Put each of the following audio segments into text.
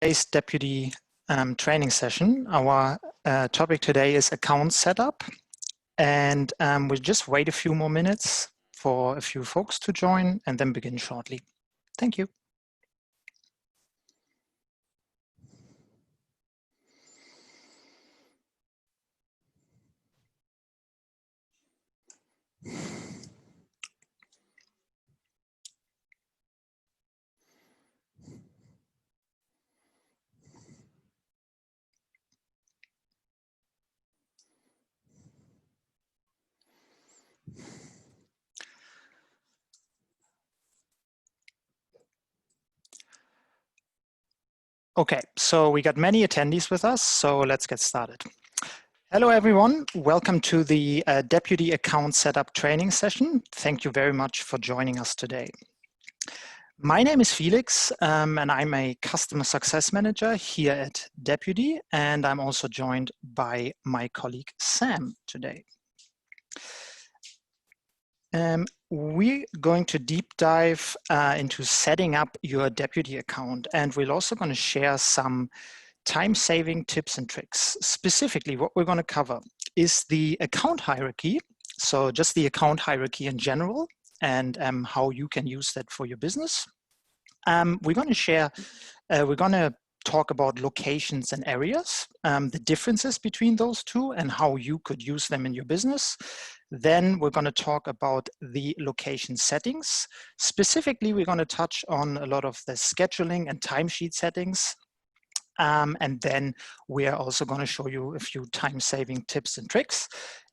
Today's deputy training session. Our topic today is account setup, and we'll just wait a few more minutes for a few folks to join and then begin shortly. Thank you. Okay, so we got many attendees with us, so let's get started. Hello, everyone. Welcome to the Deputy Account Setup training session. Thank you very much for joining us today. My name is Felix, and I'm a Customer Success Manager here at Deputy, and I'm also joined by my colleague Sam today. We're going to deep dive into setting up your Deputy account, and we're also going to share some time-saving tips and tricks. Specifically, what we're going to cover is the account hierarchy, so just the account hierarchy in general, and how you can use that for your business. We're going to talk about locations and areas, the differences between those two and how you could use them in your business. Then we're going to talk about the location settings. Specifically, we're going to touch on a lot of the scheduling and timesheet settings. And then we are also going to show you a few time-saving tips and tricks.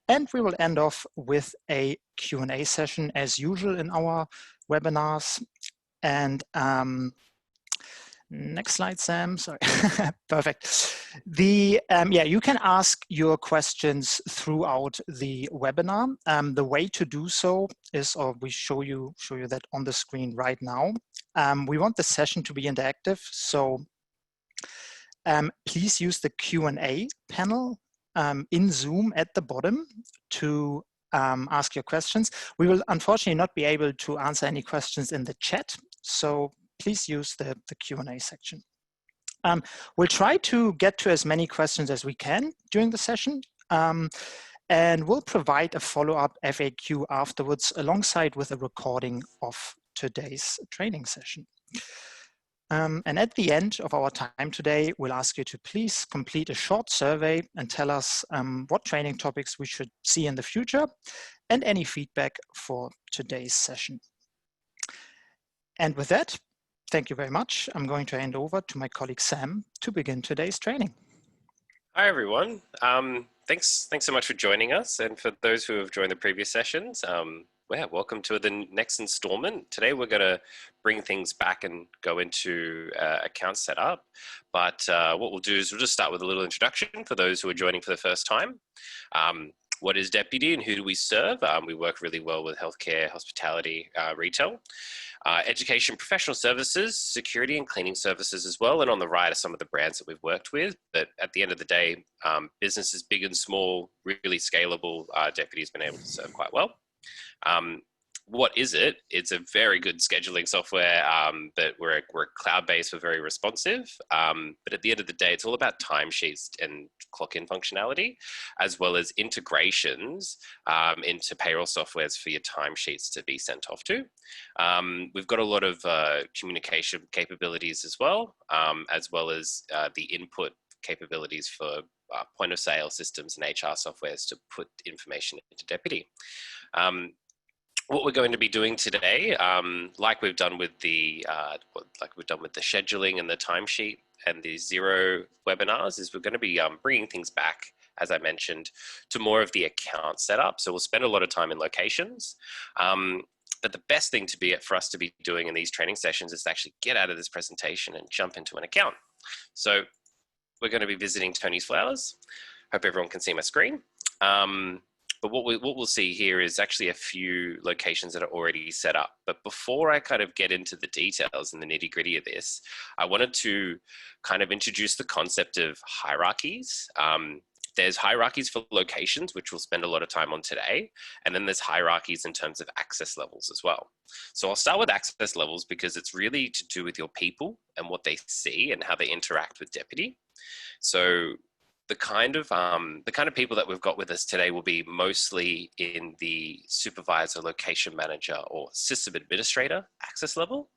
And we will end off with a Q&A session as usual in our webinars. And next slide, Sam, sorry. Perfect. Yeah, you can ask your questions throughout the webinar. The way to do so is, or we show you that on the screen right now. We want the session to be interactive, so please use the Q&A panel in Zoom at the bottom to ask your questions. We will unfortunately not be able to answer any questions in the chat, so please use the Q&A section. We'll try to get to as many questions as we can during the session, and we'll provide a follow-up FAQ afterwards alongside with a recording of today's training session. And at the end of our time today, we'll ask you to please complete a short survey and tell us what training topics we should see in the future and any feedback for today's session. And with that, thank you very much. I'm going to hand over to my colleague Sam to begin today's training. Hi, everyone. Thanks so much for joining us. And for those who have joined the previous sessions, welcome to the next installment. Today, we're going to bring things back and go into account setup. But what we'll do is we'll just start with a little introduction for those who are joining for the first time. What is Deputy and who do we serve? We work really well with healthcare, hospitality, retail, education, professional services, security and cleaning services as well. And on the right are some of the brands that we've worked with. But at the end of the day, businesses big and small, really scalable, Deputy's been able to serve quite well. What is it? It's a very good scheduling software, but we're cloud-based, we're very responsive. But at the end of the day, it's all about timesheets and clock-in functionality, as well as integrations into payroll softwares for your timesheets to be sent off to. We've got a lot of communication capabilities as well as the input capabilities for point of sale systems and HR softwares to put information into Deputy. What we're going to be doing today, like we've done with the scheduling and the timesheet and the Xero webinars, is we're going to be bringing things back, as I mentioned, to more of the account setup. So we'll spend a lot of time in locations. But the best thing for us to be doing in these training sessions is to actually get out of this presentation and jump into an account. So we're going to be visiting Tony's Flowers. Hope everyone can see my screen. But what we'll see here is actually a few locations that are already set up. But before I kind of get into the details and the nitty-gritty of this, I wanted to kind of introduce the concept of hierarchies There's hierarchies for locations, which we'll spend a lot of time on today. And then there's hierarchies in terms of access levels as well. So I'll start with access levels because it's really to do with your people and what they see and how they interact with Deputy. So the kind of people that we've got with us today will be mostly in the supervisor, location manager, or system administrator access level.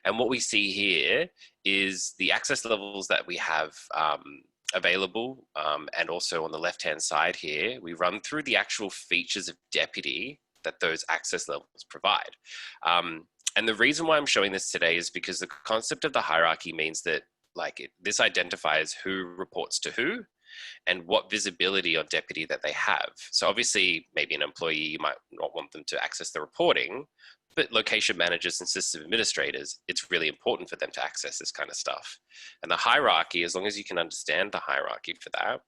And what we see here is the access levels that we have available, and also on the left-hand side here, we run through the actual features of Deputy that those access levels provide. And the reason why I'm showing this today is because the concept of the hierarchy means that this identifies who reports to who and what visibility on Deputy that they have. So obviously, maybe an employee, you might not want them to access the reporting, but location managers and system administrators, it's really important for them to access this kind of stuff. And the hierarchy, as long as you can understand the hierarchy for that,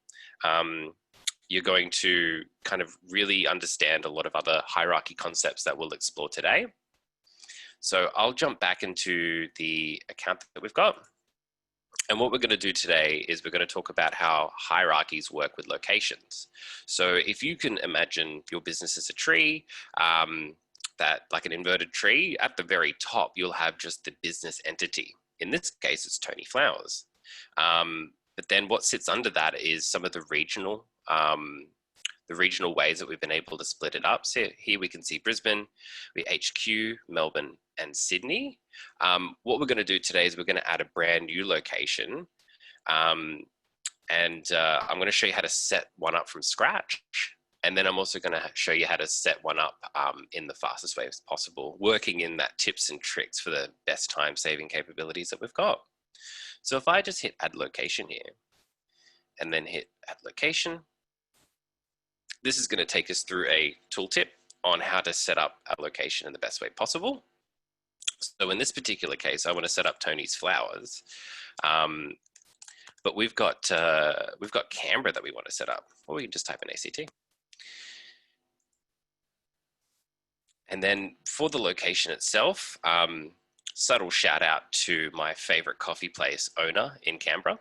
you're going to kind of really understand a lot of other hierarchy concepts that we'll explore today. So I'll jump back into the account that we've got. And what we're going to do today is we're going to talk about how hierarchies work with locations. So if you can imagine your business as a tree, that like an inverted tree, at the very top, you'll have just the business entity. In this case, it's Tony Flowers. But then what sits under that is some of the regional ways that we've been able to split it up. So here we can see Brisbane, we HQ, Melbourne, and Sydney. What we're going to do today is we're going to add a brand new location. I'm going to show you how to set one up from scratch. And then I'm also going to show you how to set one up in the fastest way as possible, working in that tips and tricks for the best time saving capabilities that we've got. So if I just hit add location here and then hit add location, this is going to take us through a tooltip on how to set up a location in the best way possible. So in this particular case, I want to set up Tony's Flowers, but we've got Canberra that we want to set up. Or we can just type in ACT. And then for the location itself, subtle shout out to my favorite coffee place owner in Canberra.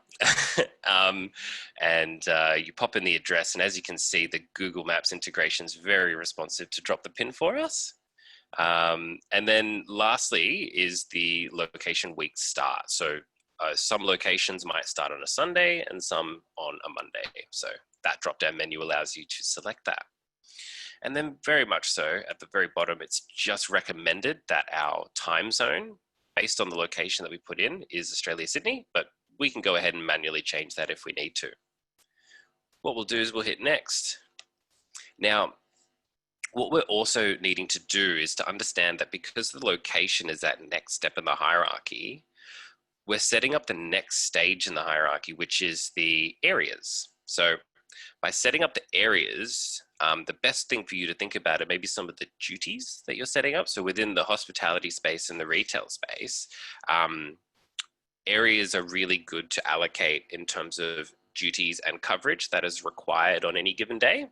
You pop in the address, and as you can see, the Google Maps integration is very responsive to drop the pin for us. And then lastly is the location week start. So some locations might start on a Sunday and some on a Monday. So that drop-down menu allows you to select that. And then very much so, at the very bottom, it's just recommended that our time zone, based on the location that we put in, is Australia, Sydney, but we can go ahead and manually change that if we need to. What we'll do is we'll hit next. Now, what we're also needing to do is to understand that because the location is that next step in the hierarchy, we're setting up the next stage in the hierarchy, which is the areas. So by setting up the areas, the best thing for you to think about are maybe some of the duties that you're setting up. So within the hospitality space and the retail space, areas are really good to allocate in terms of duties and coverage that is required on any given day.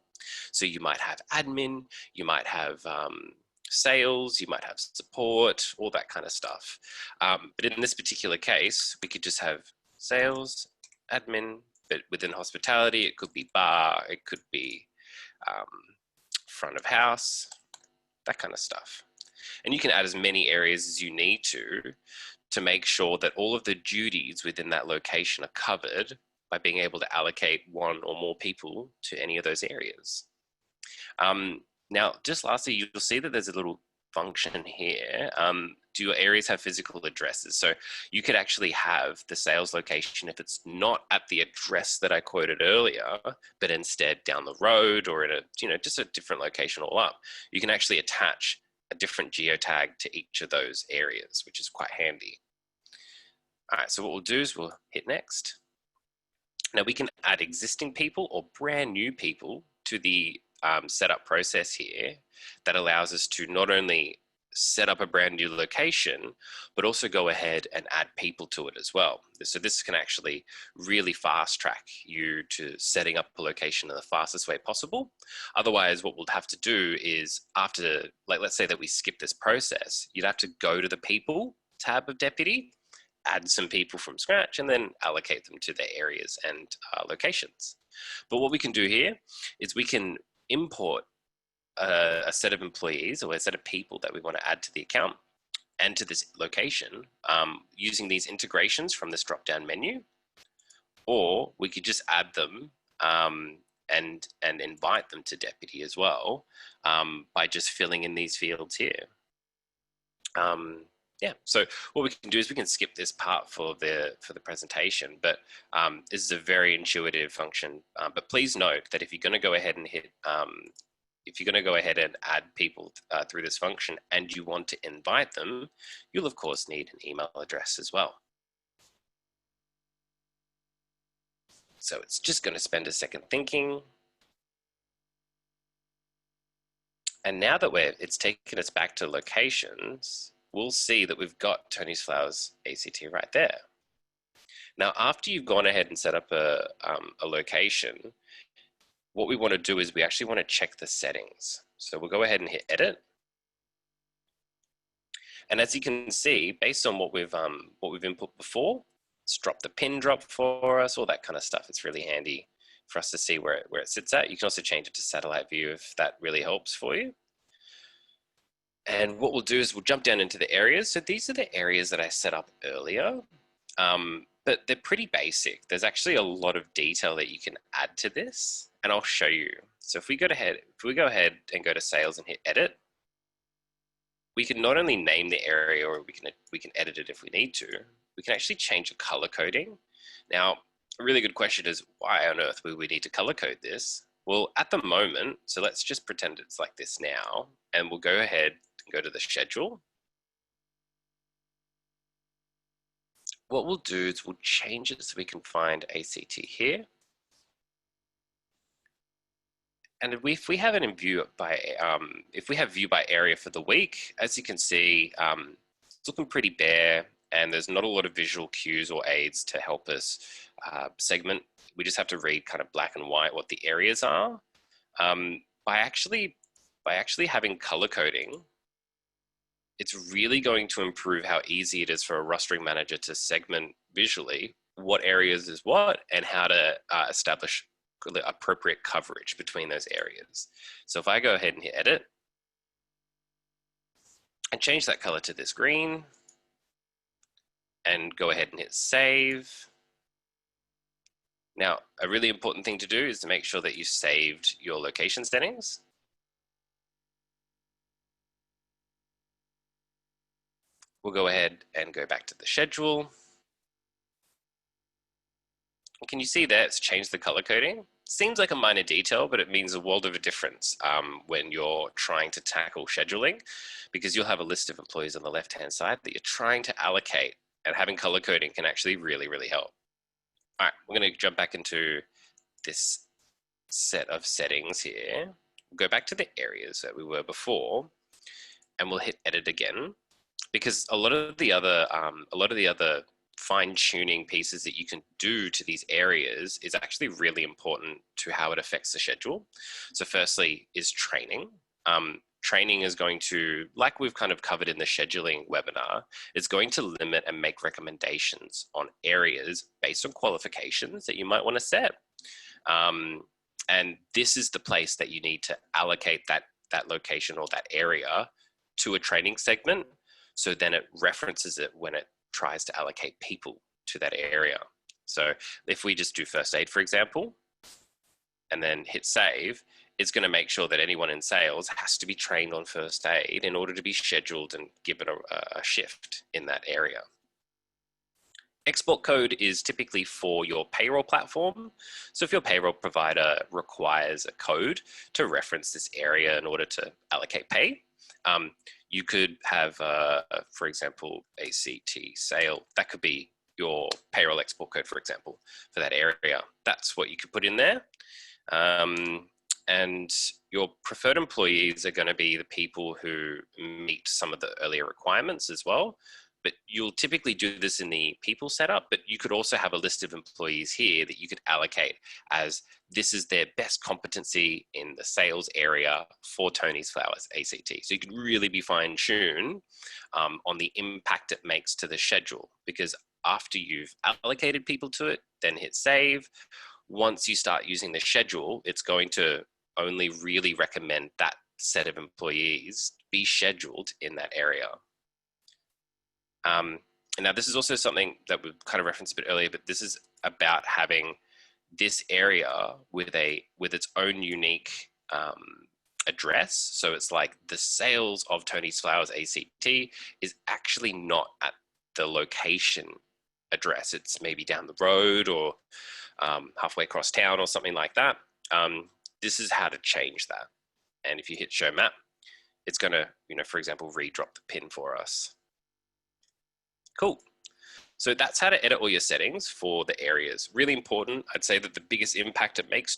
So you might have admin, you might have sales, you might have support, all that kind of stuff. But in this particular case, we could just have sales, admin, but within hospitality, it could be bar, it could be front of house, that kind of stuff. And you can add as many areas as you need to make sure that all of the duties within that location are covered by being able to allocate one or more people to any of those areas. Now, just lastly, you'll see that there's a little function here. Do your areas have physical addresses? So you could actually have the sales location if it's not at the address that I quoted earlier, but instead down the road or in a, just a different location all up. You can actually attach a different geotag to each of those areas, which is quite handy. All right, so what we'll do is we'll hit next. Now we can add existing people or brand new people to the setup process here that allows us to not only set up a brand new location, but also go ahead and add people to it as well. So this can actually really fast track you to setting up a location in the fastest way possible. Otherwise, what we'll have to do is after, let's say that we skip this process, you'd have to go to the people tab of Deputy add some people from scratch and then allocate them to their areas and locations. But what we can do here is we can import a set of employees or a set of people that we want to add to the account and to this location using these integrations from this drop-down menu, or we could just add them and invite them to Deputy as well by just filling in these fields here. Yeah, so what we can do is we can skip this part for the presentation, but this is a very intuitive function. But please note that if you're going to go ahead and hit, if you're going to go ahead and add people through this function and you want to invite them, you'll of course need an email address as well. So it's just going to spend a second thinking. And now that it's taken us back to locations, we'll see that we've got Tony's Flowers ACT right there. Now, after you've gone ahead and set up a location, what we want to do is we actually want to check the settings. So we'll go ahead and hit edit. And as you can see, based on what we've input before, it's dropped the pin drop for us, all that kind of stuff. It's really handy for us to see where it sits at. You can also change it to satellite view if that really helps for you. And what we'll do is we'll jump down into the areas. So these are the areas that I set up earlier, but they're pretty basic. There's actually a lot of detail that you can add to this, and I'll show you. So if we go ahead and go to sales and hit edit, we can not only name the area, or we can edit it if we need to. We can actually change the color coding. Now, a really good question is, why on earth would we need to color code this? Well, at the moment, so let's just pretend it's like this now, and we'll go ahead and go to the schedule. What we'll do is we'll change it so we can find ACT here. And if we have it in view by, if we have view by area for the week, as you can see, it's looking pretty bare, and there's not a lot of visual cues or aids to help us segment. We just have to read kind of black and white what the areas are. By actually having color coding, it's really going to improve how easy it is for a rostering manager to segment visually what areas is what and how to establish the appropriate coverage between those areas. So if I go ahead and hit edit and change that color to this green and go ahead and hit save. Now, a really important thing to do is to make sure that you saved your location settings. We'll go ahead and go back to the schedule. Can you see there it's changed the color coding? Seems like a minor detail, but it means a world of a difference when you're trying to tackle scheduling, because you'll have a list of employees on the left-hand side that you're trying to allocate, and having color coding can actually really, really help. All right, we're going to jump back into this set of settings here. We'll go back to the areas that we were before, and we'll hit edit again, because a lot of the other fine-tuning pieces that you can do to these areas is actually really important to how it affects the schedule. So firstly is training. Training is going to, like we've kind of covered in the scheduling webinar, it's going to limit and make recommendations on areas based on qualifications that you might want to set. And this is the place that you need to allocate that location or that area to a training segment. So then it references it when it tries to allocate people to that area. So if we just do first aid, for example, and then hit save, it's going to make sure that anyone in sales has to be trained on first aid in order to be scheduled and given a shift in that area. Export code is typically for your payroll platform. So if your payroll provider requires a code to reference this area in order to allocate pay, you could have, for example, ACT sale. That could be your payroll export code, for example, for that area. That's what you could put in there. And your preferred employees are going to be the people who meet some of the earlier requirements as well. But you'll typically do this in the people setup, but you could also have a list of employees here that you could allocate as this is their best competency in the sales area for Tony's Flowers ACT. So you can really be fine-tuned on the impact it makes to the schedule, because after you've allocated people to it, then hit save. Once you start using the schedule, it's going to only really recommend that set of employees be scheduled in that area. And now this is also something that we kind of referenced a bit earlier, but this is about having this area with its own unique address. So it's like the sales of Tony's Flowers ACT is actually not at the location address. It's maybe down the road or halfway across town or something like that. This is how to change that. And if you hit show map, it's going to, for example, redrop the pin for us. Cool. So that's how to edit all your settings for the areas. Really important. I'd say that the biggest impact it makes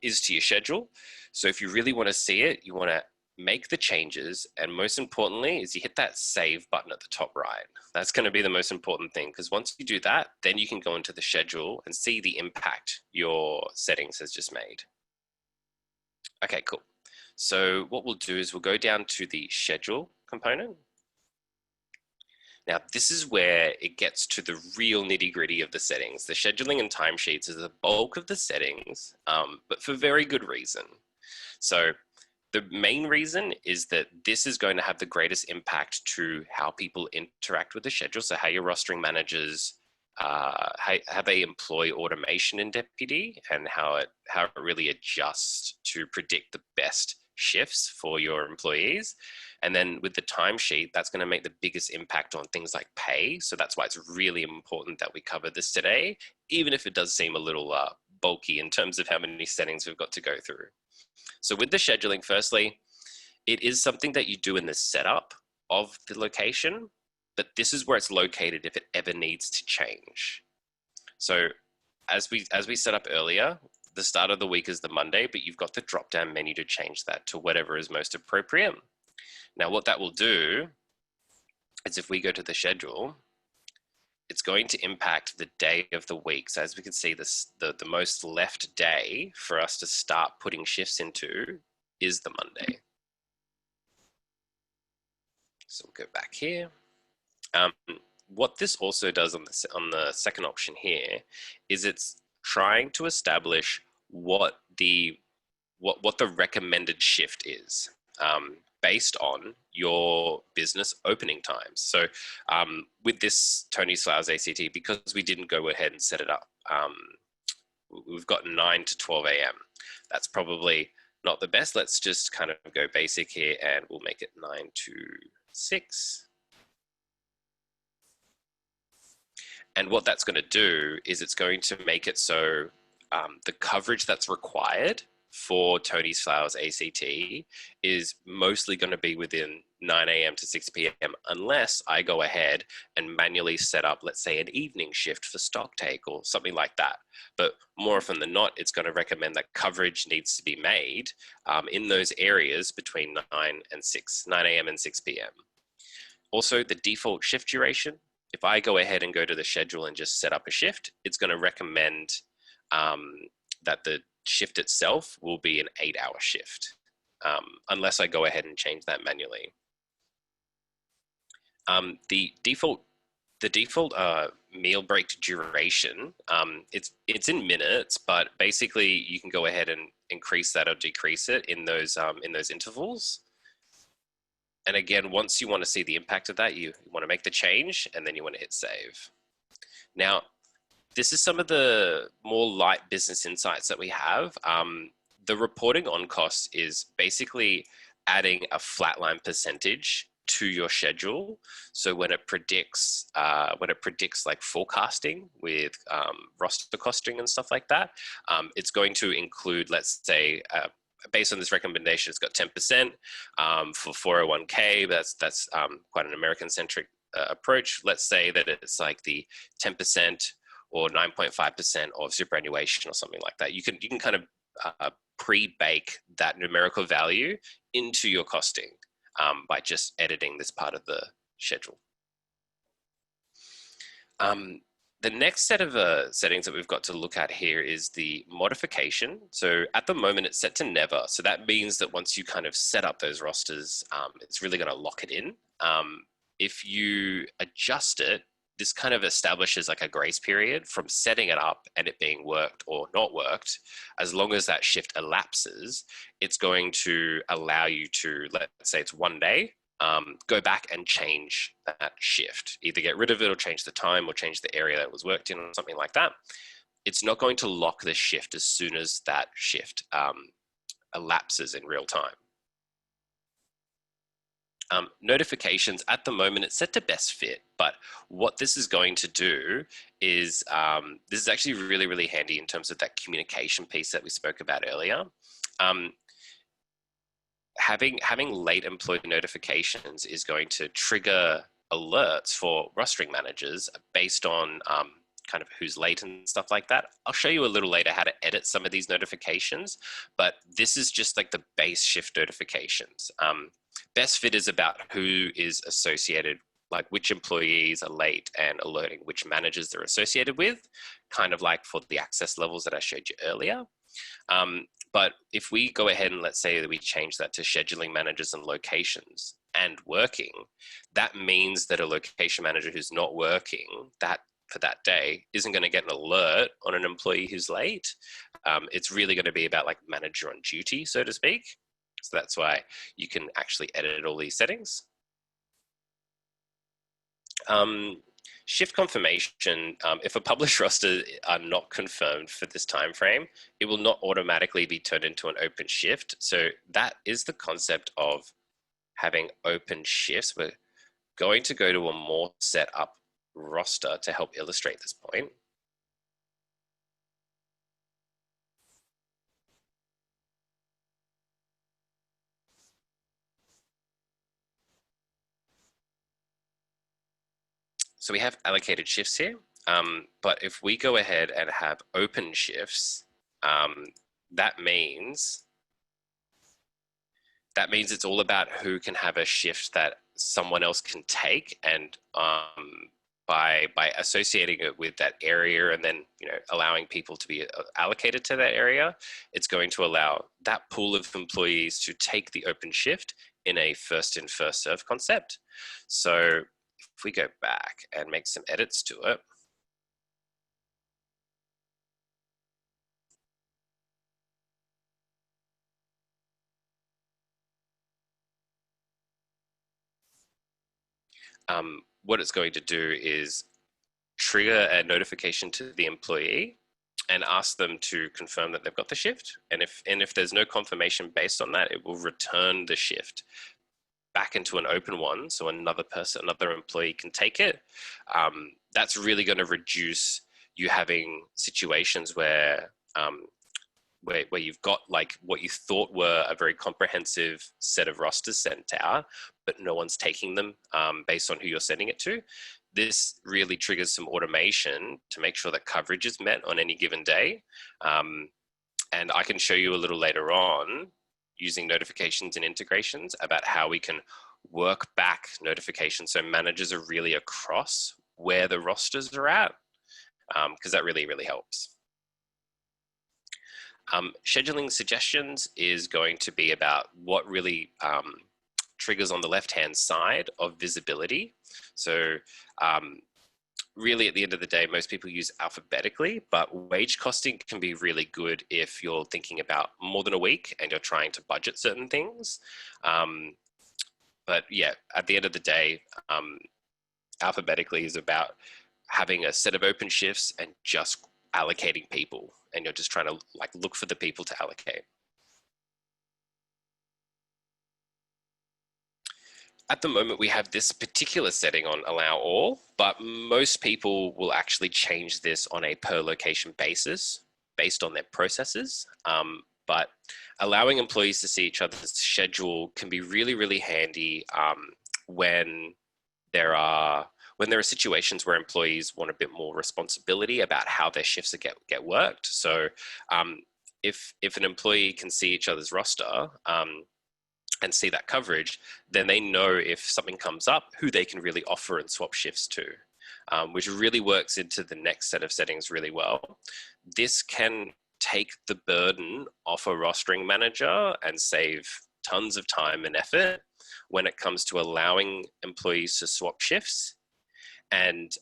is to your schedule. So if you really want to see it, you want to make the changes. And most importantly is you hit that save button at the top right. That's going to be the most important thing, because once you do that, then you can go into the schedule and see the impact your settings has just made. Okay, cool. So what we'll do is we'll go down to the schedule component. Now, this is where it gets to the real nitty gritty of the settings. The scheduling and timesheets is the bulk of the settings, but for very good reason. So the main reason is that this is going to have the greatest impact to how people interact with the schedule. So how your rostering managers, how they employ automation in Deputy, and how it really adjusts to predict the best shifts for your employees. And then with the timesheet, that's going to make the biggest impact on things like pay. So that's why it's really important that we cover this today, even if it does seem a little bulky in terms of how many settings we've got to go through. So with the scheduling, firstly, it is something that you do in the setup of the location, but this is where it's located if it ever needs to change. So as we set up earlier, the start of the week is the Monday, but you've got the drop-down menu to change that to whatever is most appropriate. Now, what that will do is if we go to the schedule, it's going to impact the day of the week. So as we can see, the most left day for us to start putting shifts into is the Monday. So we'll go back here. What this also does on the second option here is it's trying to establish what the recommended shift is based on your business opening times. So with this Tony's Flowers ACT, because we didn't go ahead and set it up, we've got 9 to 12 a.m. That's probably not the best. Let's just kind of go basic here and we'll make it 9 to 6. And what that's going to do is it's going to make it so the coverage that's required for Tony's Flowers ACT is mostly going to be within 9 a.m. to 6 p.m. unless I go ahead and manually set up, let's say, an evening shift for stock take or something like that. But more often than not, it's going to recommend that coverage needs to be made in those areas between 9 a.m. and 6 p.m. Also, the default shift duration. If I go ahead and go to the schedule and just set up a shift, it's going to recommend that the shift itself will be an 8-hour shift, unless I go ahead and change that manually. The default meal break duration, it's in minutes, but basically you can go ahead and increase that or decrease it in those intervals. And again, once you want to see the impact of that, you want to make the change and then you want to hit save. Now, this is some of the more light business insights that we have. The reporting on costs is basically adding a flatline percentage to your schedule. So when it predicts like forecasting with roster costing and stuff like that, it's going to include, let's say, based on this recommendation, it's got 10% for 401k. That's quite an American-centric approach. Let's say that it's like the 10% or 9.5% of superannuation or something like that. You can kind of pre-bake that numerical value into your costing by just editing this part of the schedule. The next set of settings that we've got to look at here is the modification. So at the moment it's set to never. So that means that once you kind of set up those rosters, it's really going to lock it in. If you adjust it, this kind of establishes like a grace period from setting it up and it being worked or not worked. As long as that shift elapses, it's going to allow you to, let's say it's one day, go back and change that shift, either get rid of it or change the time or change the area that was worked in or something like that. It's not going to lock the shift as soon as that shift elapses in real time. Notifications at the moment, it's set to best fit, but what this is going to do is, this is actually really, really handy in terms of that communication piece that we spoke about earlier. Having late employee notifications is going to trigger alerts for rostering managers based on kind of who's late and stuff like that. I'll show you a little later how to edit some of these notifications, but this is just like the base shift notifications. Best fit is about who is associated, like which employees are late and alerting which managers they're associated with, kind of like for the access levels that I showed you earlier. But if we go ahead and let's say that we change that to scheduling managers and locations and working, that means that a location manager who's not working for that day isn't going to get an alert on an employee who's late. It's really going to be about like manager on duty, so to speak. So that's why you can actually edit all these settings. Shift confirmation, if a published roster are not confirmed for this time frame, it will not automatically be turned into an open shift. So that is the concept of having open shifts. We're going to go to a more set up roster to help illustrate this point. So we have allocated shifts here, but if we go ahead and have open shifts, that means it's all about who can have a shift that someone else can take, and by associating it with that area and then allowing people to be allocated to that area, it's going to allow that pool of employees to take the open shift in a first in first serve concept. So if we go back and make some edits to it, what it's going to do is trigger a notification to the employee and ask them to confirm that they've got the shift. And if there's no confirmation based on that, it will return the shift back into an open one, so another employee can take it. That's really going to reduce you having situations where you've got like what you thought were a very comprehensive set of rosters sent out, but no one's taking them based on who you're sending it to. This really triggers some automation to make sure that coverage is met on any given day. And I can show you a little later on using notifications and integrations about how we can work back notifications so managers are really across where the rosters are at, because that really, really helps. Scheduling suggestions is going to be about what really triggers on the left-hand side of visibility. So really at the end of the day, most people use alphabetically, but wage costing can be really good if you're thinking about more than a week and you're trying to budget certain things. But yeah, at the end of the day, alphabetically is about having a set of open shifts and just allocating people, and you're just trying to like look for the people to allocate. At the moment, we have this particular setting on allow all, but most people will actually change this on a per location basis based on their processes. But allowing employees to see each other's schedule can be really, really handy when there are situations where employees want a bit more responsibility about how their shifts get worked. So if an employee can see each other's roster, and see that coverage, then they know if something comes up, who they can really offer and swap shifts to, which really works into the next set of settings really well. This can take the burden off a rostering manager and save tons of time and effort when it comes to allowing employees to swap shifts And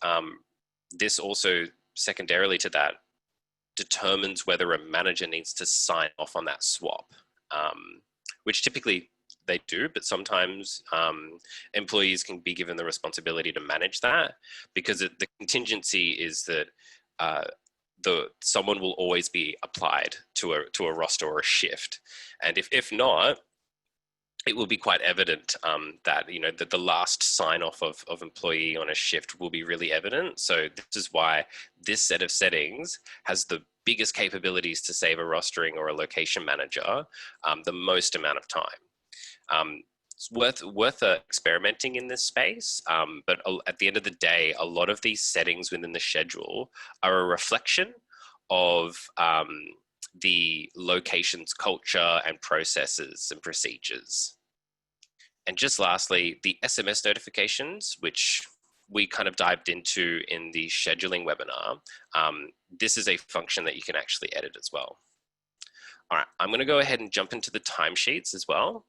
this also, secondarily to that, determines whether a manager needs to sign off on that swap, which typically they do, but sometimes employees can be given the responsibility to manage that, because the contingency is that someone will always be applied to a roster or a shift, and if not, it will be quite evident that that the last sign off of employee on a shift will be really evident. So this is why this set of settings has the biggest capabilities to save a rostering or a location manager the most amount of time. It's worth experimenting in this space, but at the end of the day, a lot of these settings within the schedule are a reflection of the location's culture and processes and procedures. And just lastly, the SMS notifications, which we kind of dived into in the scheduling webinar. This is a function that you can actually edit as well. All right, I'm going to go ahead and jump into the timesheets as well.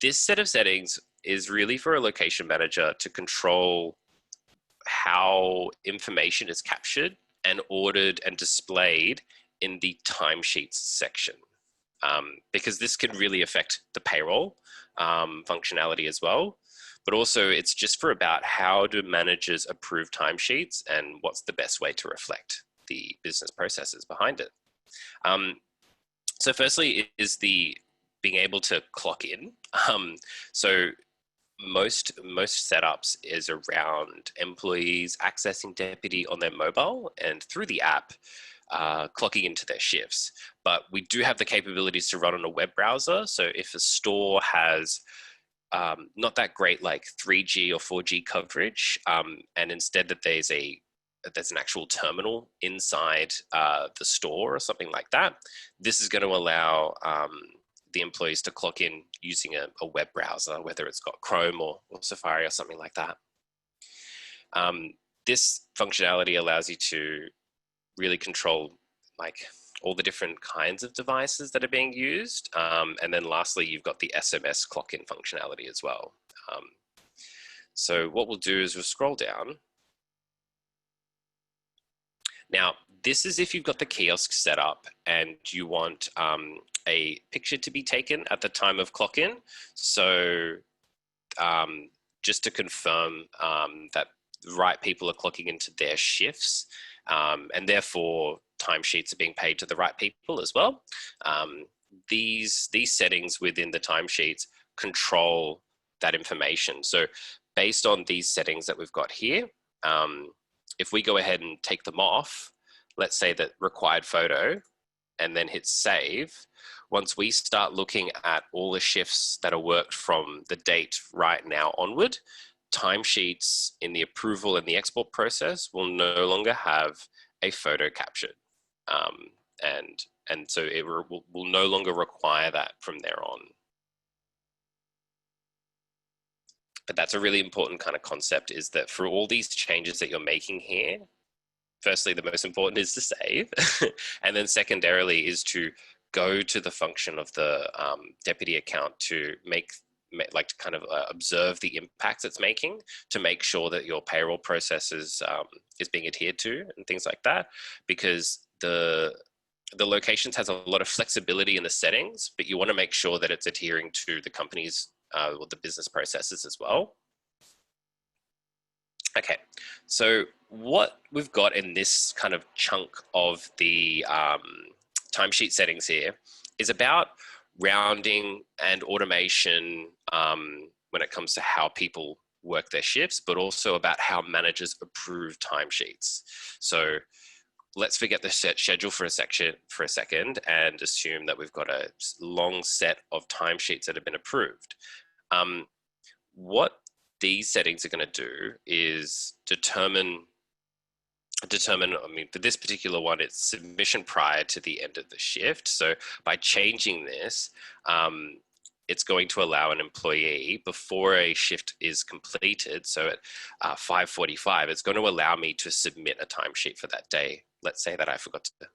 This set of settings is really for a location manager to control how information is captured and ordered and displayed in the timesheets section, because this can really affect the payroll functionality as well. But also it's just for about how do managers approve timesheets and what's the best way to reflect the business processes behind it. So firstly is the being able to clock in. So most setups is around employees accessing Deputy on their mobile and through the app, clocking into their shifts. But we do have the capabilities to run on a web browser. So if a store has not that great like 3G or 4G coverage, and instead that there's an actual terminal inside the store or something like that, this is going to allow the employees to clock in using a web browser, whether it's got Chrome or Safari or something like that. This functionality allows you to really control like all the different kinds of devices that are being used. And then lastly, you've got the SMS clock in functionality as well. So what we'll do is we'll scroll down. Now, this is if you've got the kiosk set up and you want a picture to be taken at the time of clock in. So just to confirm that the right people are clocking into their shifts, and therefore timesheets are being paid to the right people as well. These settings within the timesheets control that information. So based on these settings that we've got here, if we go ahead and take them off, let's say that required photo, and then hit save, once we start looking at all the shifts that are worked from the date right now onward, timesheets in the approval and the export process will no longer have a photo captured. And so it will no longer require that from there on. But that's a really important kind of concept, is that for all these changes that you're making here, firstly, the most important is to save. And then secondarily is to go to the function of the Deputy account to observe the impacts it's making, to make sure that your payroll process is being adhered to and things like that, because the locations has a lot of flexibility in the settings, but you want to make sure that it's adhering to the company's or the business processes as well. Okay, so what we've got in this kind of chunk of the timesheet settings here is about rounding and automation when it comes to how people work their shifts, but also about how managers approve timesheets. So let's forget the set schedule for a second and assume that we've got a long set of timesheets that have been approved. What these settings are going to do is determine, I mean, for this particular one, it's submission prior to the end of the shift. So by changing this, it's going to allow an employee before a shift is completed. So at 5:45, it's going to allow me to submit a timesheet for that day. Let's say that I forgot to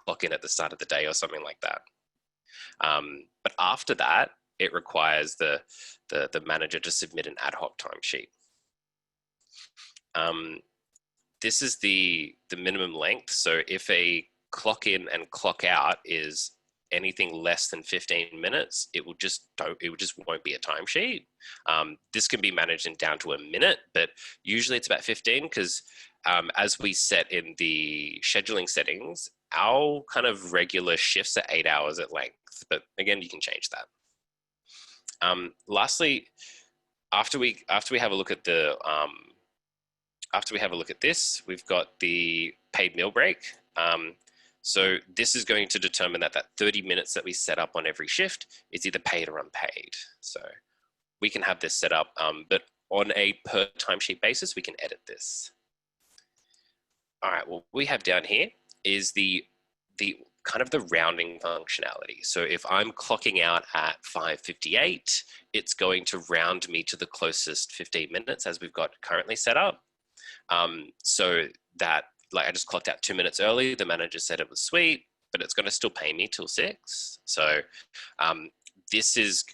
clock in at the start of the day or something like that. But after that, it requires the manager to submit an ad hoc timesheet. This is the minimum length. So if a clock in and clock out is anything less than 15 minutes, it will just won't be a timesheet. This can be managed in down to a minute, but usually it's about 15 because as we set in the scheduling settings, our kind of regular shifts are 8 hours at length, but again, you can change that. Lastly, after we have a look at the after we have a look at this, we've got the paid meal break. So this is going to determine that 30 minutes that we set up on every shift is either paid or unpaid. So we can have this set up, but on a per timesheet basis, we can edit this. All right, what we have down here is the kind of the rounding functionality. So if I'm clocking out at 5:58, it's going to round me to the closest 15 minutes as we've got currently set up. So that, like, I just clocked out 2 minutes early. The manager said it was sweet, but it's going to still pay me till 6. So this is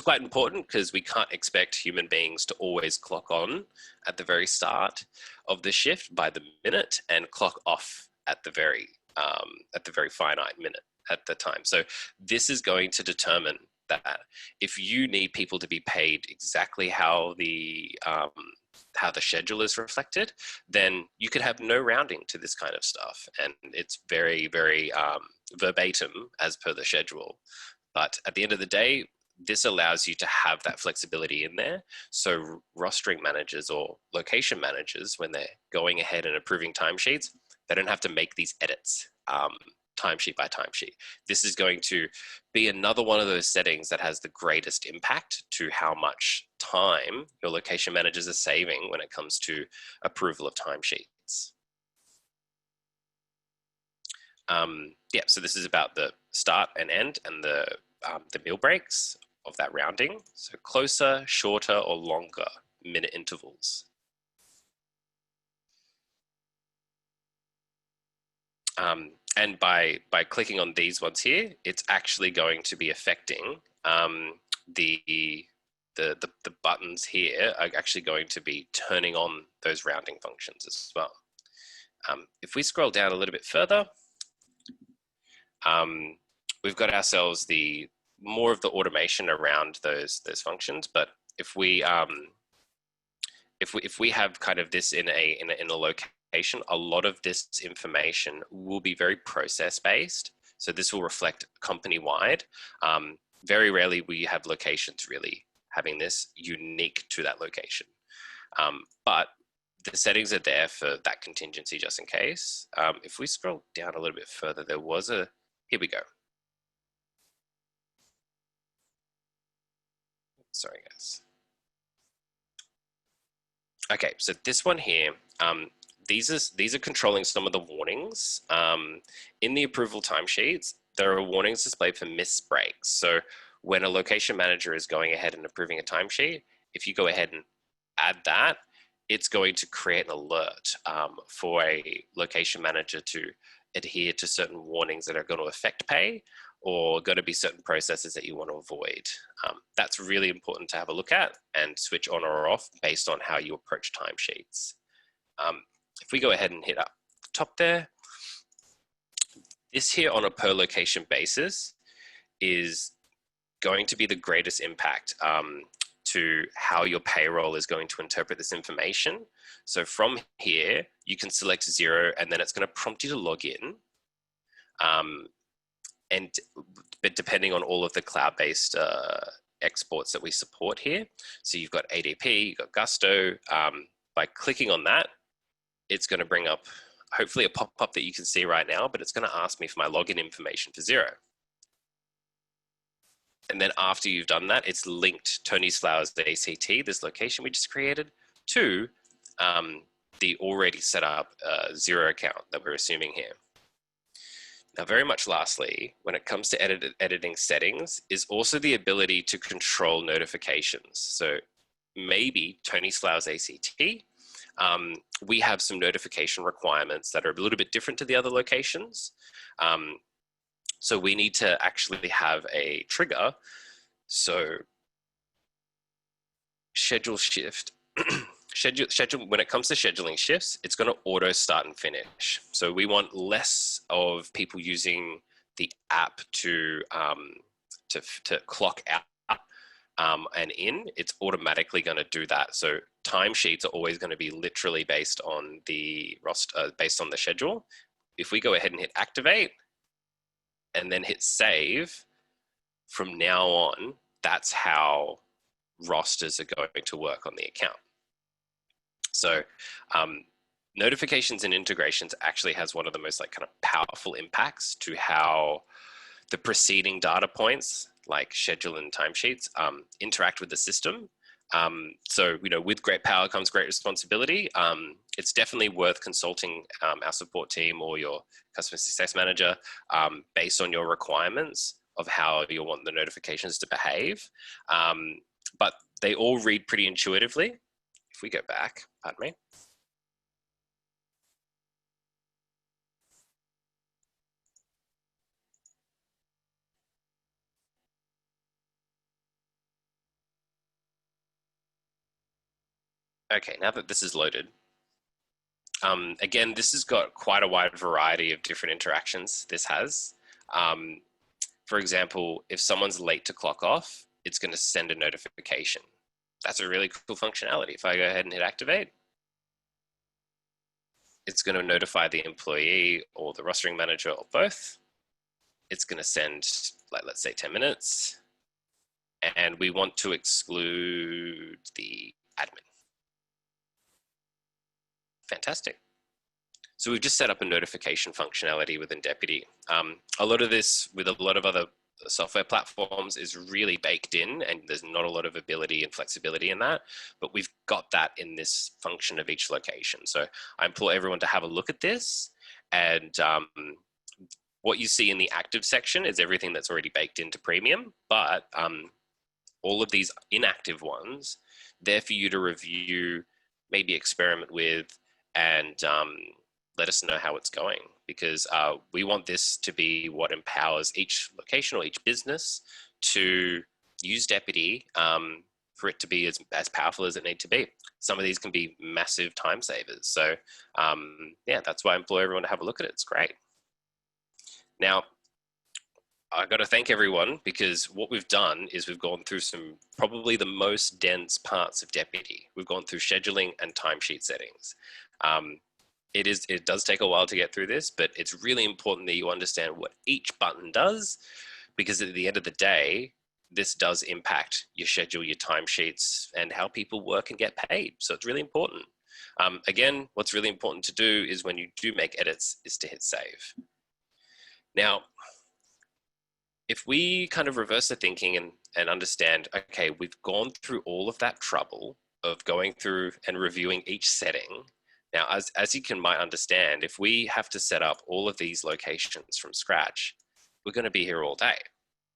quite important because we can't expect human beings to always clock on at the very start of the shift by the minute and clock off at the very finite minute at the time. So this is going to determine that if you need people to be paid exactly how the schedule is reflected, then you could have no rounding to this kind of stuff. And it's very, very verbatim as per the schedule. But at the end of the day, this allows you to have that flexibility in there. So rostering managers or location managers, when they're going ahead and approving timesheets, they don't have to make these edits timesheet by timesheet. This is going to be another one of those settings that has the greatest impact to how much time your location managers are saving when it comes to approval of timesheets. Yeah, so this is about the start and end and the meal breaks of that rounding. So closer, shorter, or longer minute intervals. And by clicking on these ones here, it's actually going to be affecting the buttons here are actually going to be turning on those rounding functions as well. If we scroll down a little bit further, we've got ourselves more of the automation around those functions. But if we have kind of this in a location, a lot of this information will be very process based. So this will reflect company wide. Very rarely will you have locations really having this unique to that location. But the settings are there for that contingency just in case. If we scroll down a little bit further, there was here we go. Sorry guys. Okay, so this one here, these are controlling some of the warnings. In the approval timesheets, there are warnings displayed for missed breaks. So when a location manager is going ahead and approving a timesheet, if you go ahead and add that, it's going to create an alert for a location manager to adhere to certain warnings that are going to affect pay or going to be certain processes that you want to avoid. That's really important to have a look at and switch on or off based on how you approach timesheets. If we go ahead and hit up the top there, this here on a per location basis is going to be the greatest impact to how your payroll is going to interpret this information. So from here, you can select 0 and then it's going to prompt you to log in. But depending on all of the cloud-based exports that we support here, so you've got ADP, you've got Gusto. By clicking on that, it's going to bring up hopefully a pop-up that you can see right now, but it's going to ask me for my login information for 0. And then after you've done that, it's linked Tony's Flowers, the ACT, this location we just created, to the already set up 0 account that we're assuming here. Now, very much lastly, when it comes to editing settings, is also the ability to control notifications. So maybe Tony's Flowers ACT, we have some notification requirements that are a little bit different to the other locations. So we need to actually have a trigger. So schedule shift schedule when it comes to scheduling shifts, it's going to auto start and finish. So we want less of people using the app to clock out and in. It's automatically going to do that. So timesheets are always going to be literally based on the roster, based on the schedule. If we go ahead and hit activate and then hit save, from now on, that's how rosters are going to work on the account. So notifications and integrations actually has one of the most kind of powerful impacts to how the preceding data points like schedule and timesheets interact with the system. So, with great power comes great responsibility. It's definitely worth consulting our support team or your customer success manager based on your requirements of how you want the notifications to behave. But they all read pretty intuitively. If we go back, pardon me. Okay, now that this is loaded, again, this has got quite a wide variety of different interactions this has. For example, if someone's late to clock off, it's going to send a notification. That's a really cool functionality. If I go ahead and hit activate, it's going to notify the employee or the rostering manager or both. It's going to send, like, let's say 10 minutes. And we want to exclude the admin. Fantastic. So we've just set up a notification functionality within Deputy. A lot of this, with a lot of other software platforms, is really baked in, and there's not a lot of ability and flexibility in that, but we've got that in this function of each location. So I implore everyone to have a look at this, and what you see in the active section is everything that's already baked into Premium, but all of these inactive ones, they're for you to review, maybe experiment with, and let us know how it's going, because we want this to be what empowers each location or each business to use Deputy for it to be as powerful as it needs to be. Some of these can be massive time savers. So yeah, that's why I implore everyone to have a look at it. It's great. Now, I've got to thank everyone, because what we've done is we've gone through some probably the most dense parts of Deputy. We've gone through scheduling and timesheet settings. It does take a while to get through this, but it's really important that you understand what each button does, because at the end of the day, this does impact your schedule, your timesheets, and how people work and get paid. So it's really important. Again, what's really important to do is when you do make edits is to hit save. Now, if we kind of reverse the thinking and understand, okay, we've gone through all of that trouble of going through and reviewing each setting. Now, as you might understand, if we have to set up all of these locations from scratch, we're going to be here all day.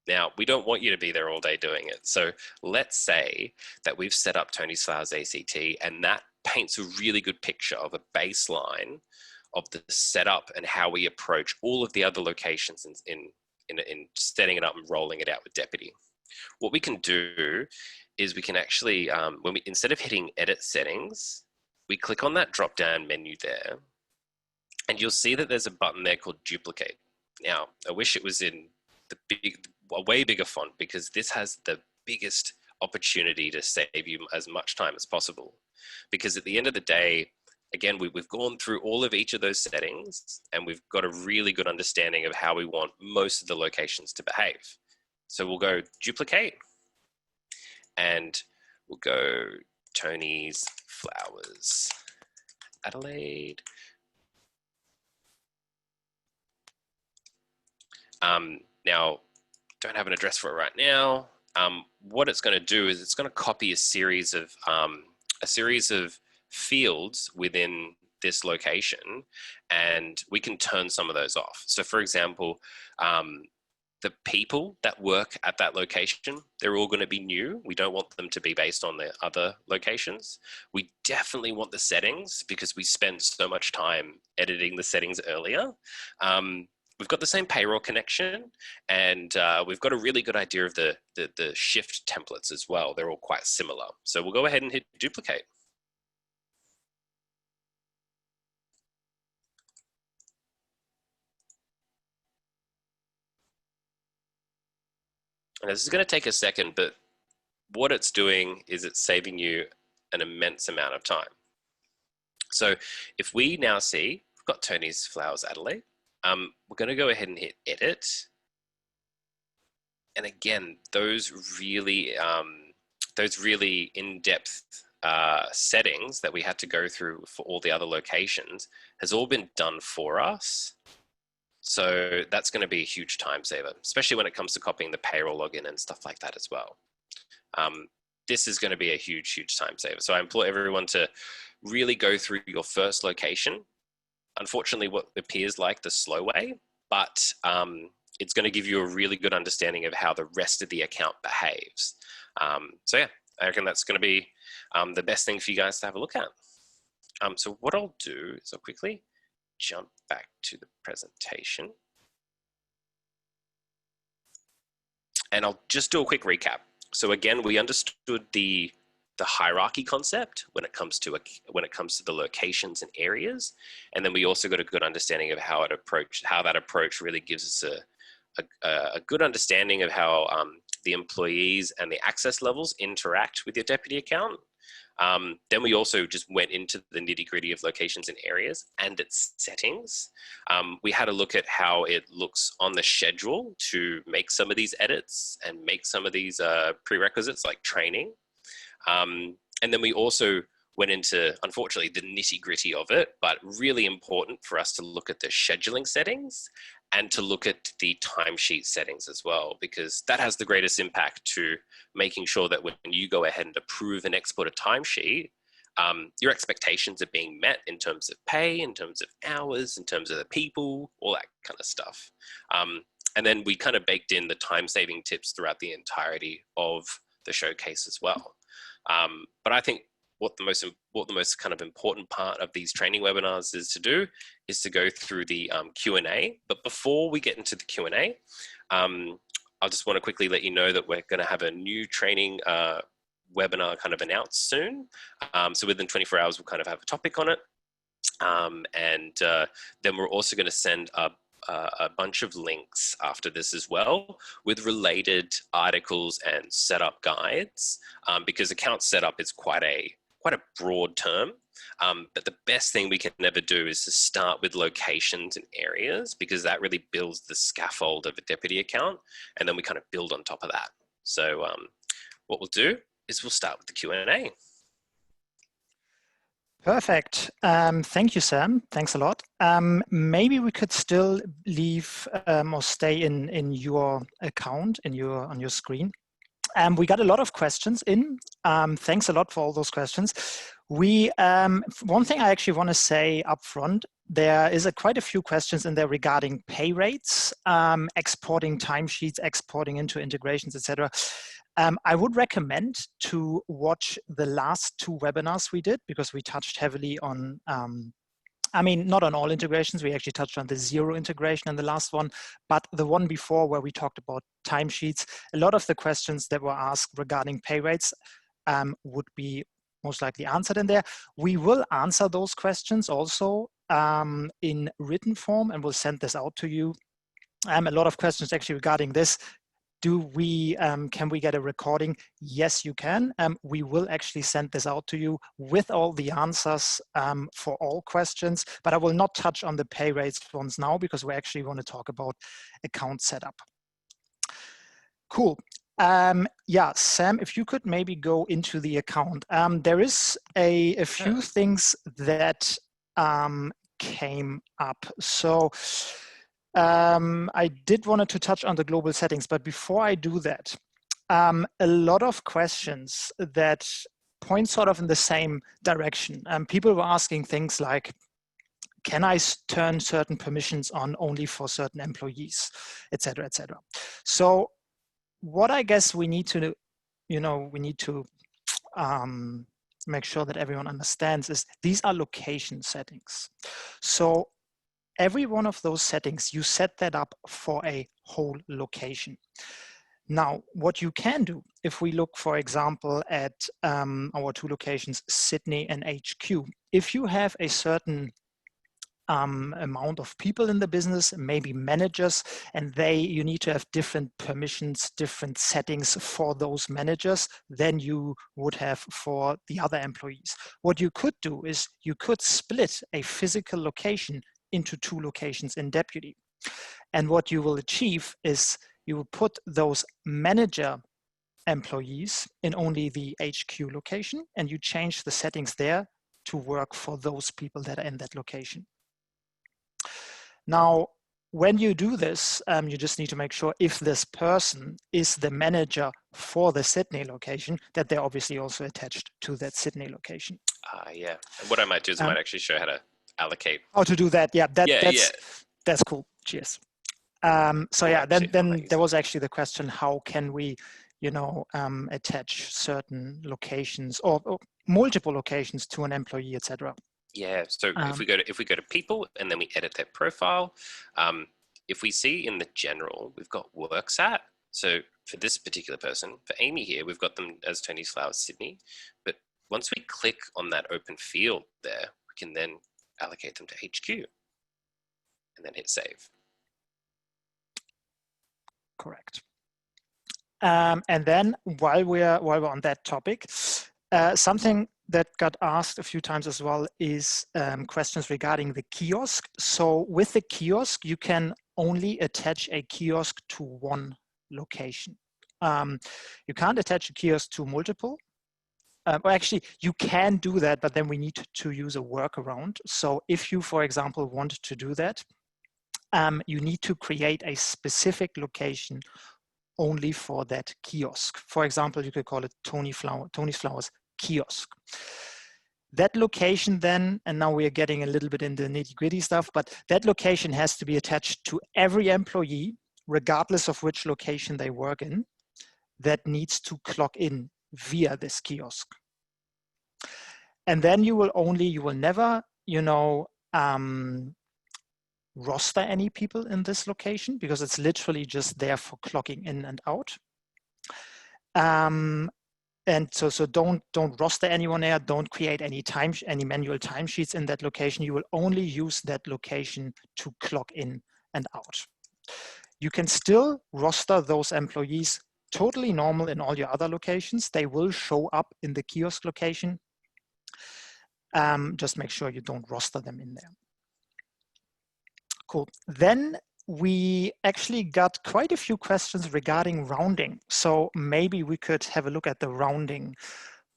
Now, we don't want you to be there all day doing it. So let's say that we've set up Tony's Flowers ACT, and that paints a really good picture of a baseline of the setup and how we approach all of the other locations in setting it up and rolling it out with Deputy. What we can do is we can actually, instead of hitting edit settings, we click on that drop down menu there, and you'll see that there's a button there called duplicate. Now, I wish it was in a way bigger font, because this has the biggest opportunity to save you as much time as possible. Because at the end of the day, again, we've gone through all of each of those settings, and we've got a really good understanding of how we want most of the locations to behave. So we'll go duplicate, and we'll go Tony's Flowers Adelaide. Now, don't have an address for it right now. What it's going to do is it's going to copy a series of fields within this location, and we can turn some of those off. So for example, the people that work at that location, they're all going to be new. We don't want them to be based on the other locations. We definitely want the settings, because we spend so much time editing the settings earlier. We've got the same payroll connection, and we've got a really good idea of the shift templates as well. They're all quite similar. So we'll go ahead and hit duplicate. And this is going to take a second, but what it's doing is it's saving you an immense amount of time. So if we now see, we've got Tony's Flowers Adelaide, we're going to go ahead and hit edit. And again, those really in-depth settings that we had to go through for all the other locations has all been done for us. So that's going to be a huge time saver, especially when it comes to copying the payroll login and stuff like that as well. This is going to be a huge, huge time saver. So I implore everyone to really go through your first location. Unfortunately, what appears like the slow way, but it's going to give you a really good understanding of how the rest of the account behaves. So yeah, I reckon that's going to be the best thing for you guys to have a look at. So what I'll do is I'll quickly jump back to the presentation. And I'll just do a quick recap. So again, we understood the hierarchy concept when it comes to the locations and areas, and then we also got a good understanding of how that approach really gives us a good understanding of how the employees and the access levels interact with your deputy account. Then we also just went into the nitty-gritty of locations and areas and its settings. We had a look at how it looks on the schedule to make some of these edits and make some of these prerequisites like training. And then we also went into, unfortunately, the nitty-gritty of it, but really important for us to look at the scheduling settings and to look at the timesheet settings as well, because that has the greatest impact to making sure that when you go ahead and approve and export a timesheet, your expectations are being met in terms of pay, in terms of hours, in terms of the people, all that kind of stuff. And then we kind of baked in the time-saving tips throughout the entirety of the showcase as well. But I think what the most kind of important part of these training webinars is to do is to go through the Q&A. But before we get into the Q&A, I just want to quickly let you know that we're going to have a new training webinar kind of announced soon. So within 24 hours, we'll kind of have a topic on it. Then we're also going to send a bunch of links after this as well with related articles and setup guides, because account setup is quite a broad term. But the best thing we can never do is to start with locations and areas, because that really builds the scaffold of a deputy account, and then we kind of build on top of that. So what we'll do is we'll start with the Q&A. Perfect. Thank you, Sam. Thanks a lot. Maybe we could still leave or stay in your account on your screen. We got a lot of questions in. Thanks a lot for all those questions. One thing I actually want to say up front, there is quite a few questions in there regarding pay rates, exporting timesheets, exporting into integrations, etc. I would recommend to watch the last two webinars we did, because we touched heavily on, I mean, not on all integrations. We actually touched on the Xero integration in the last one, but the one before where we talked about timesheets, a lot of the questions that were asked regarding pay rates would be most likely answered in there. We will answer those questions also in written form, and we'll send this out to you. A lot of questions actually regarding this. Can we get a recording? Yes, you can. We will actually send this out to you with all the answers for all questions, but I will not touch on the pay rates ones now, because we actually want to talk about account setup. Cool. Yeah, Sam, if you could maybe go into the account. There is a few things that came up. So I did want to touch on the global settings, but before I do that, a lot of questions that point sort of in the same direction. People were asking things like, can I turn certain permissions on only for certain employees, et cetera, et cetera. So what I guess we need to, make sure that everyone understands is these are location settings. So every one of those settings, you set that up for a whole location. Now, what you can do, if we look, for example, at our two locations, Sydney and HQ, if you have a certain amount of people in the business, maybe managers, and you need to have different permissions, different settings for those managers than you would have for the other employees. What you could do is you could split a physical location into 2 locations in Deputy. And what you will achieve is you will put those manager employees in only the HQ location, and you change the settings there to work for those people that are in that location. Now, when you do this, you just need to make sure if this person is the manager for the Sydney location, that they're obviously also attached to that Sydney location. Yeah. And what I might do is I might actually show how to allocate. How to do that? Yeah, that's cool. Cheers. So yeah, then there was actually the question: how can we, attach certain locations or multiple locations to an employee, etc. Yeah, so if we go to people and then we edit their profile, if we see in the general, we've got works at. So for this particular person, for Amy here, we've got them as Tony's Flowers Sydney. But once we click on that open field there, we can then allocate them to HQ and then hit save. Correct. And then while we're on that topic, something that got asked a few times as well is questions regarding the kiosk. So with the kiosk, you can only attach a kiosk to one location. You can't attach a kiosk to multiple. Or actually, you can do that, but then we need to use a workaround. So if you, for example, want to do that, you need to create a specific location only for that kiosk. For example, you could call it Tony's Flowers kiosk. That location then, and now we are getting a little bit into nitty-gritty stuff, but that location has to be attached to every employee, regardless of which location they work in, that needs to clock in via this kiosk. And then you will never, roster any people in this location, because it's literally just there for clocking in and out. And so don't roster anyone there. Don't create any manual timesheets in that location. You will only use that location to clock in and out. You can still roster those employees totally normal in all your other locations. They will show up in the kiosk location. Just make sure you don't roster them in there. Cool. Then we actually got quite a few questions regarding rounding. So maybe we could have a look at the rounding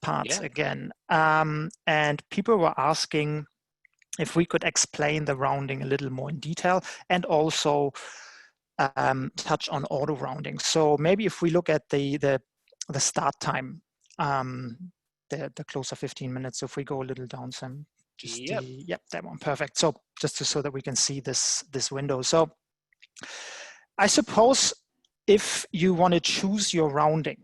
parts again. And people were asking if we could explain the rounding a little more in detail and also touch on auto rounding. So maybe if we look at the start time, the closer 15 minutes. So if we go a little down, Sam. That one, perfect. So just so that we can see this window. So I suppose if you want to choose your rounding,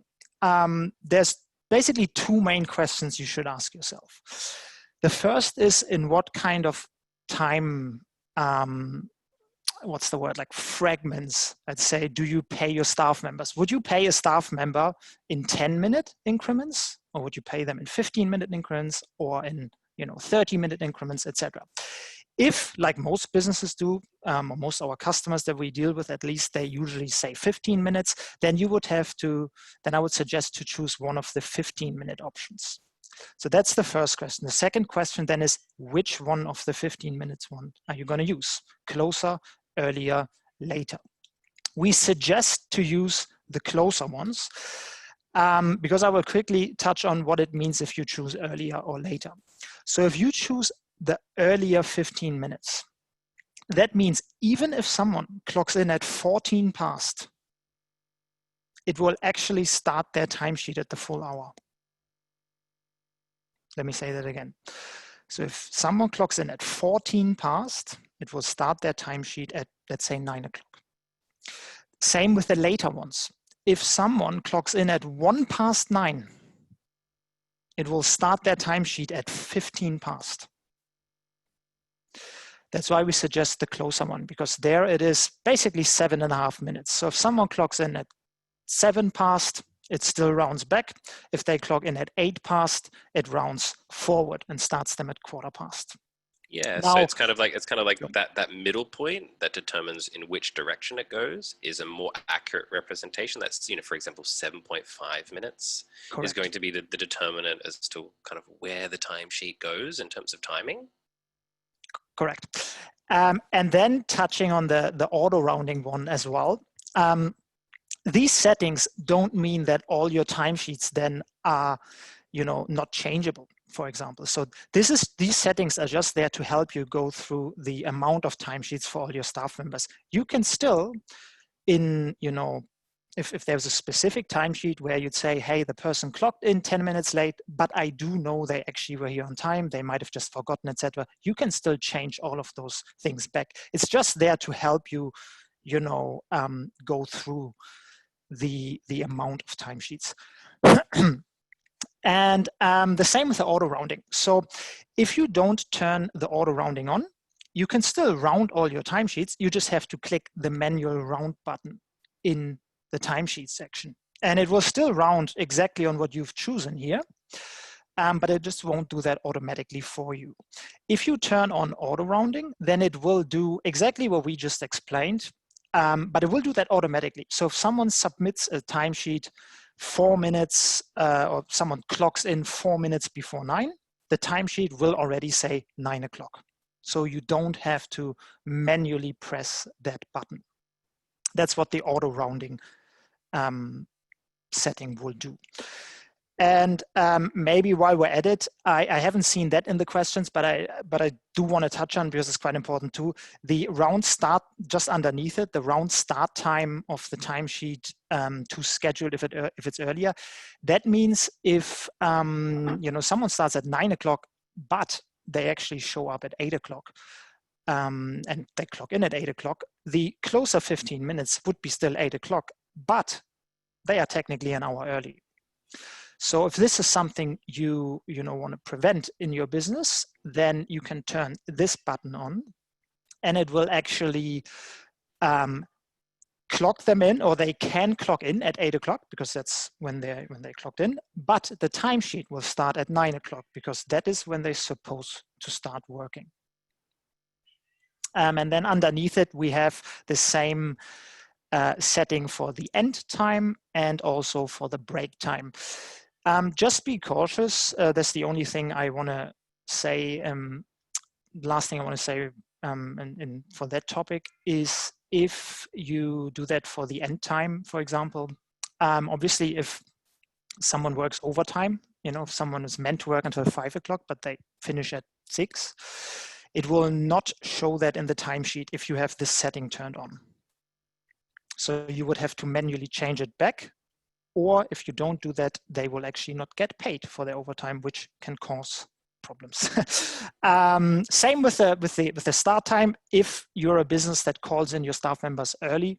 there's basically 2 main questions you should ask yourself. The first is in what kind of time, what's the word, like fragments, let's say, do you pay your staff members? Would you pay a staff member in 10-minute increments, or would you pay them in 15-minute increments, or in 30-minute increments, etc. If, like most businesses do, or most of our customers that we deal with, at least they usually say 15 minutes, then you would have to, then I would suggest to choose one of the 15-minute options. So that's the first question. The second question then is, which one of the 15 minutes one are you going to use? Closer, earlier, later. We suggest to use the closer ones, because I will quickly touch on what it means if you choose earlier or later. So if you choose the earlier 15 minutes, that means even if someone clocks in at 14 past, it will actually start their timesheet at the full hour. Let me say that again. So if someone clocks in at 14 past, it will start their timesheet at, let's say, 9 o'clock. Same with the later ones. If someone clocks in at 1 past 9, it will start their timesheet at 15 past. That's why we suggest the closer one, because there it is basically 7.5 minutes. So if someone clocks in at 7 past, it still rounds back. If they clock in at 8 past, it rounds forward and starts them at 1/4 past. Yeah, so Now, it's kind of like that middle point that determines in which direction it goes is a more accurate representation. That's, for example, 7.5 minutes is going correct. to be the determinant as to kind of where the timesheet goes in terms of timing. Correct. And then touching on the auto rounding one as well. These settings don't mean that all your timesheets then are, not changeable, for example. So these settings are just there to help you go through the amount of timesheets for all your staff members. You can still, if there's a specific timesheet where you'd say, hey, the person clocked in 10 minutes late, but I do know they actually were here on time, they might have just forgotten, etc. You can still change all of those things back. It's just there to help you, go through the amount of timesheets. And the same with the auto rounding. So if you don't turn the auto rounding on, you can still round all your timesheets. You just have to click the manual round button in the timesheet section. And it will still round exactly on what you've chosen here, but it just won't do that automatically for you. If you turn on auto rounding, then it will do exactly what we just explained, but it will do that automatically. So if someone submits a timesheet 4 minutes, or someone clocks in 4 minutes before 9, the timesheet will already say 9 o'clock. So you don't have to manually press that button. That's what the auto rounding setting will do. And maybe while we're at it, I haven't seen that in the questions, but I do want to touch on, because it's quite important too, the round start, just underneath it, the round start time of the timesheet to schedule if it's earlier. That means if someone starts at 9 o'clock, but they actually show up at 8 o'clock, and they clock in at 8 o'clock, the closer 15 minutes would be still 8 o'clock, but they are technically an hour early. So if this is something you want to prevent in your business, then you can turn this button on, and it will actually clock them in, or they can clock in at 8 o'clock because that's when they clocked in. But the timesheet will start at 9 o'clock because that is when they're supposed to start working. And then underneath it, we have the same setting for the end time and also for the break time. Just be cautious. That's the only thing I want to say. Last thing I want to say for that topic is, if you do that for the end time, for example, obviously if someone works overtime, if someone is meant to work until 5 o'clock, but they finish at 6, it will not show that in the timesheet if you have this setting turned on. So you would have to manually change it back. Or if you don't do that, they will actually not get paid for their overtime, which can cause problems. Same with the start time. If you're a business that calls in your staff members early,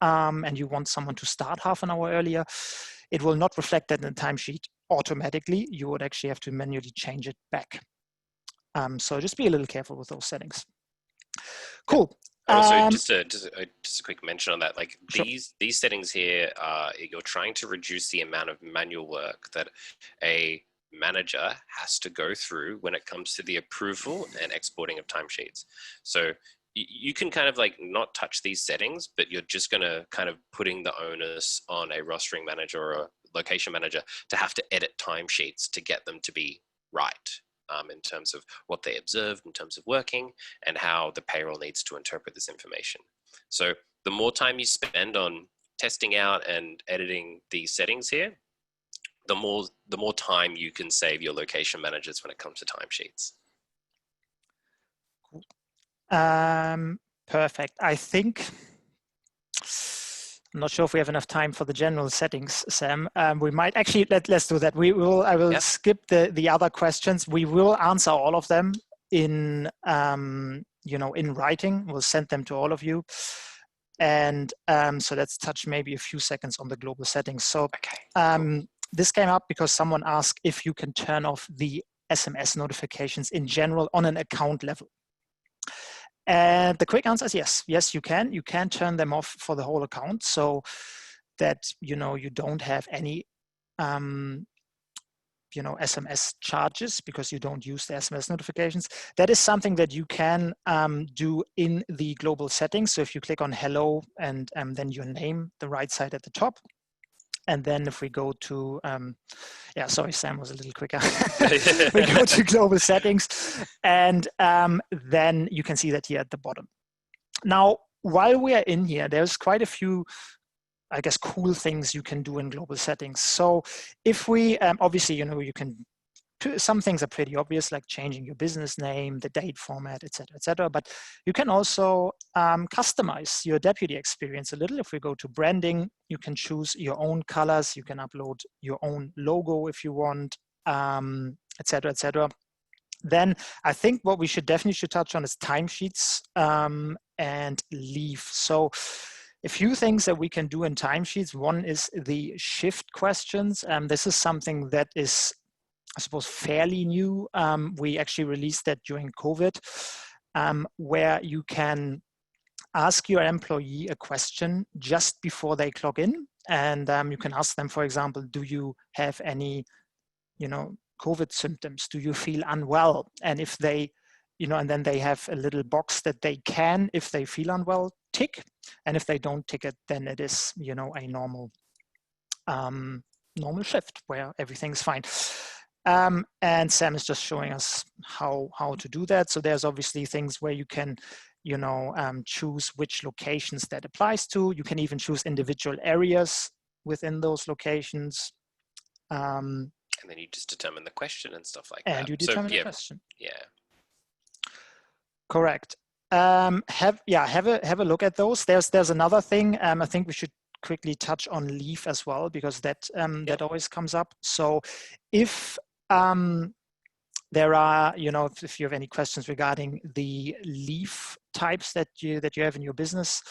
and you want someone to start half an hour earlier, it will not reflect that in the timesheet automatically. You would actually have to manually change it back. So just be a little careful with those settings. Cool. Also, just a quick mention on that, like Sure. these settings here, you're trying to reduce the amount of manual work that a manager has to go through when it comes to the approval and exporting of timesheets. So you can kind of like not touch these settings, but you're just going to kind of putting the onus on a rostering manager or a location manager to have to edit timesheets to get them to be right. In terms of what they observed, in terms of working, and how the payroll needs to interpret this information. So the more time you spend on testing out and editing these settings here, the more time you can save your location managers when it comes to timesheets. Perfect. I think, I'm not sure if we have enough time for the general settings, Sam. We might actually, let's do that. I will skip the other questions. We will answer all of them in in writing. We'll send them to all of you. And so let's touch maybe a few seconds on the global settings. So this came up because someone asked if you can turn off the SMS notifications in general on an account level. And the quick answer is yes. Yes, you can. You can turn them off for the whole account so that you don't have any SMS charges because you don't use the SMS notifications. That is something that you can do in the global settings. So if you click on hello and then your name, the right side at the top. And then if we go to, yeah, sorry, Sam was a little quicker. We go to global settings, and then you can see that here at the bottom. Now, while we are in here, there's quite a few, I guess, cool things you can do in global settings. So if we, obviously, you can, some things are pretty obvious, like changing your business name, the date format, et cetera, but you can also customize your deputy experience a little. If we go to branding, you can choose your own colors, you can upload your own logo if you want, et cetera. Then I think what we definitely touch on is timesheets and leave. So a few things that we can do in timesheets. One is the shift questions. This is something that is, I suppose, fairly new. We actually released that during COVID, where you can ask your employee a question just before they clock in. And you can ask them, for example, do you have any, COVID symptoms? Do you feel unwell? And if they, and then they have a little box that they can, if they feel unwell, tick. And if they don't tick it, then it is, a normal shift where everything's fine. And Sam is just showing us how to do that. So there's obviously things where you can, choose which locations that applies to. You can even choose individual areas within those locations. And then you just determine the question and stuff like that. And you determine the question. Yeah. Correct. Have a look at those. There's another thing. I think we should quickly touch on leave as well, because that that always comes up. So if there are, if you have any questions regarding the leave types that you have in your business,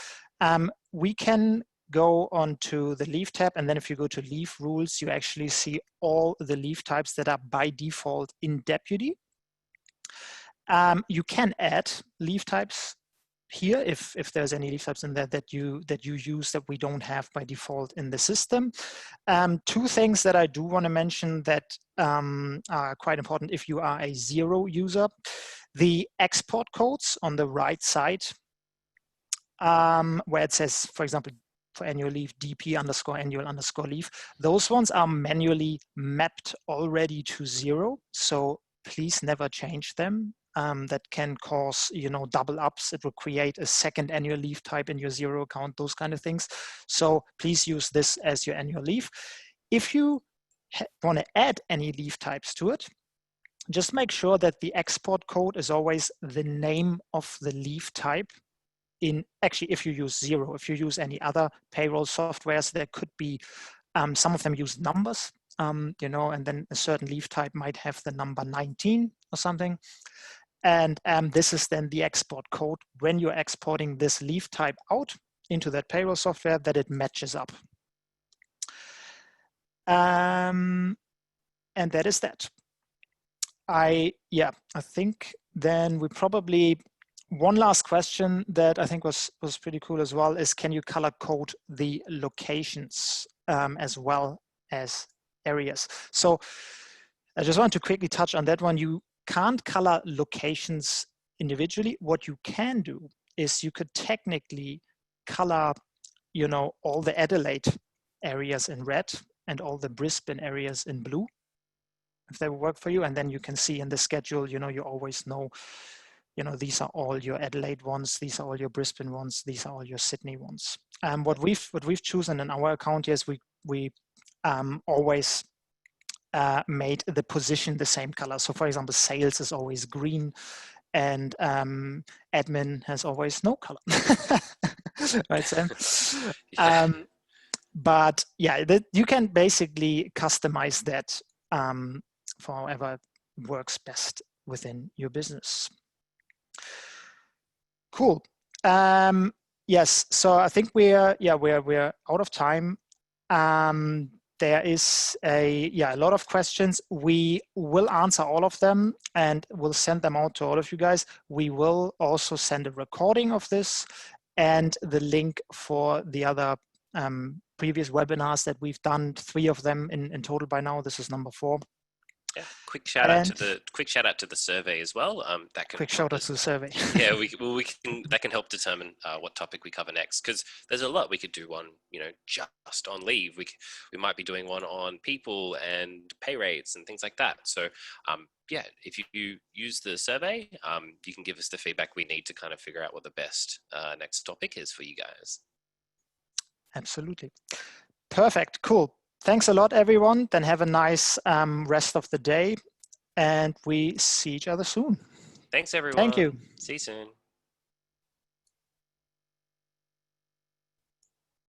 we can go on to the leave tab, and then if you go to leave rules, you actually see all the leave types that are by default in Deputy. You can add leave types here if there's any leave types in there that you use that we don't have by default in the system. Two things that I do want to mention that are quite important if you are a Xero user. The export codes on the right side, where it says, for example, for annual leave, DP_annual_leave, those ones are manually mapped already to Xero. So please never change them. That can cause, double ups. It will create a second annual leave type in your Xero account, those kind of things. So please use this as your annual leave. If you want to add any leave types to it, just make sure that the export code is always the name of the leave type. Actually, if you use Xero, if you use any other payroll softwares, there could be, some of them use numbers, and then a certain leave type might have the number 19 or something. And this is then the export code when you're exporting this leave type out into that payroll software, that it matches up. And that is that. I think then we probably, one last question that I think was pretty cool as well is, can you color code the locations as well as areas? So I just want to quickly touch on that one. You can't color locations individually. What you can do is you could technically color, all the Adelaide areas in red and all the Brisbane areas in blue, if they will work for you. And then you can see in the schedule, you always know, these are all your Adelaide ones, these are all your Brisbane ones, these are all your Sydney ones. What we've chosen in our account is we always made the position the same color. So for example, sales is always green, and admin has always no color. Right, Sam? But yeah, you can basically customize that for however works best within your business. Cool. Yes, so I think we're out of time. There is a lot of questions. We will answer all of them and we'll send them out to all of you guys. We will also send a recording of this and the link for the other previous webinars that we've done, 3 of them in total by now. This is number 4. Yeah, quick shout out And to the survey as well. That can quick help shout out us. to the survey. Yeah, that can help determine what topic we cover next, because there's a lot. We could do one, just on leave. We might be doing one on people and pay rates and things like that. So yeah, if you use the survey, you can give us the feedback we need to kind of figure out what the best next topic is for you guys. Absolutely. Perfect. Cool. Thanks a lot, everyone. Then have a nice rest of the day, and we see each other soon. Thanks, everyone. Thank you. See you soon.